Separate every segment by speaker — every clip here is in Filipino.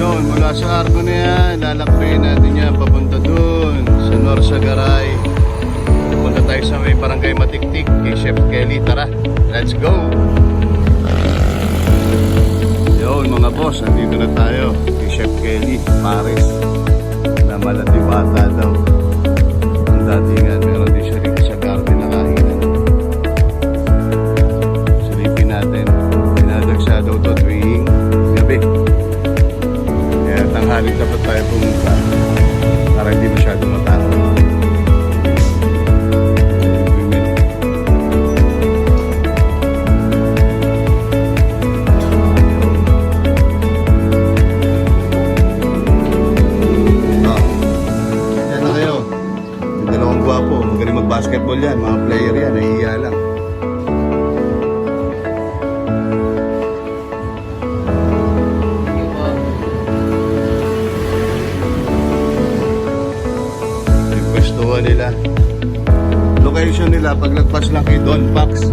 Speaker 1: Yun, mula sa Arco na yan, lalakbayin natin yan papunta dun sa Norsagaray. Punta tayo sa may barangay Matiktik kay Chef Kelly. Tara, let's go! Yun mga boss, nandito na tayo kay Chef Kelly, Paris, na Malatibata daw. Ang datingan, meron din siya rin sa garden na kainan. Silipin natin, pinadagsa daw to tuwing gabi. Kaya tanghaling dapat tayo pumunta para hindi masyado matangos. Basketball yan, mga player yan, nahihiya lang. Yung pwestuhan nila. Location nila, paglagpas lang kay Don Pax.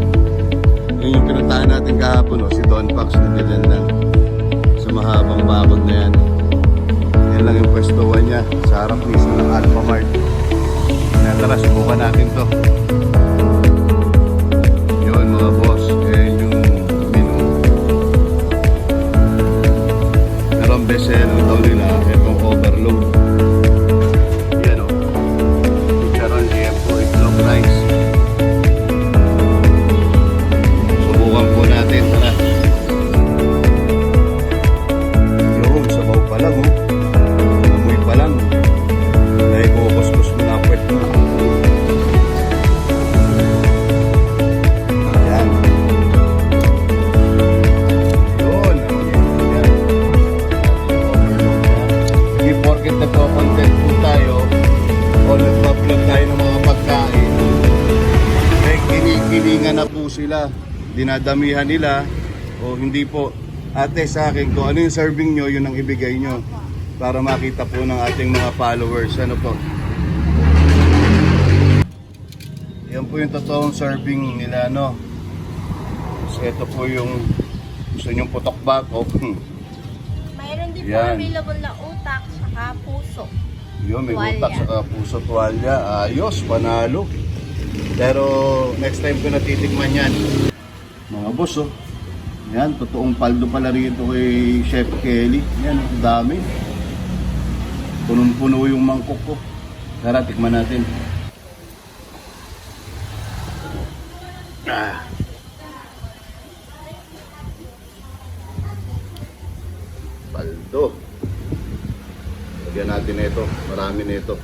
Speaker 1: Yun yung pinuntahan natin kahapon, si Don Pax, nandiyan lang. Sa mahabang bakod na yan. Yan lang yung pwestuhan niya, sa harap mismo ng Alpha Mart. Tara, subukan natin to. Yun mga boss, yan yung menu. Merong bestseller daw nila, itong overload. Yan o, chicharon, liempo, itlog, rice. Subukan po natin, tara. Yun, sabaw pa lang o. Amoy pa lang. Dahil kukuskus mo na ang kwet mo. Nagko-content po tayo o nagpa-vlog tayo ng mga pagkain, may kinikilingan na po sila, dinadamihan nila o hindi po. Ate, sa akin kung ano yung serving nyo, yun ang ibigay nyo para makita po ng ating mga followers. Ano po, yan po yung totoong serving nila, no? So ito po yung gusto nyong putok bako.
Speaker 2: Mayroon din po
Speaker 1: Yan.
Speaker 2: available na utak saka puso.
Speaker 1: Yun, may
Speaker 2: Tuwalya.
Speaker 1: utak saka puso, tuwalya. Ayos, panalo. Pero next time ko natitikman yan. Mga boss, oh. Yan, totoong paldo pala rito kay Chef Kelly. Yan, ang dami. Punong-puno yung mangkok ko. Tara, tikman natin. Paldo. Lagyan natin ito. Marami nito.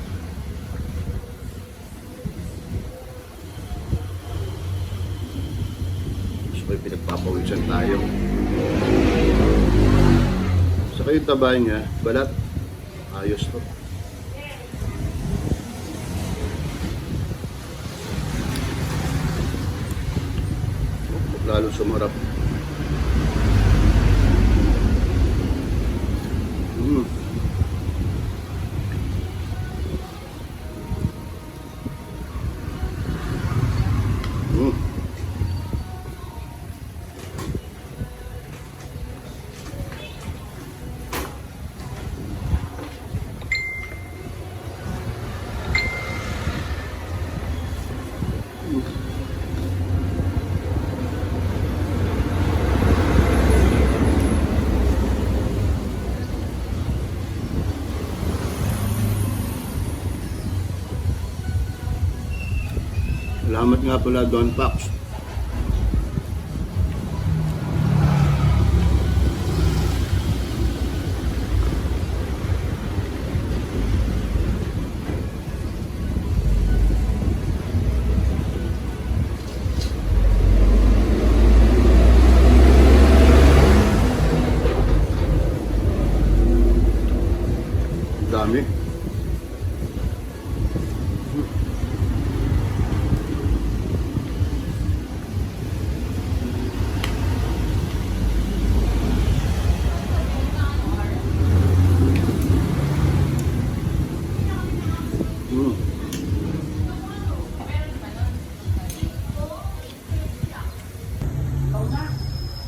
Speaker 1: So, may pinagpapawisan tayo. Saka yung taba niya, balat. Ayos to. Lalo sumarap. Salamat nga pala Don Pax. Dami.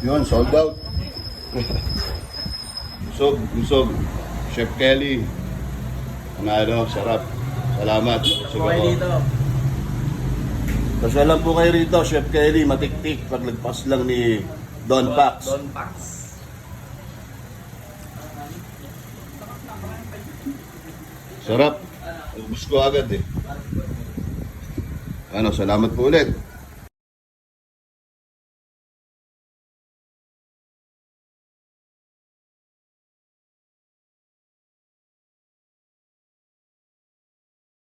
Speaker 1: Yun, sold out. Busog. Chef Kelly. Ano, sarap. Salamat. Busog
Speaker 3: Okay
Speaker 1: ako.
Speaker 3: dito.
Speaker 1: Pasyalan po kayo rito, Chef Kelly, matiktik. Paglagpas lang ni Don Pax.
Speaker 3: Don Pax.
Speaker 1: Sarap. Ubus ko agad eh. Ano, salamat po ulit.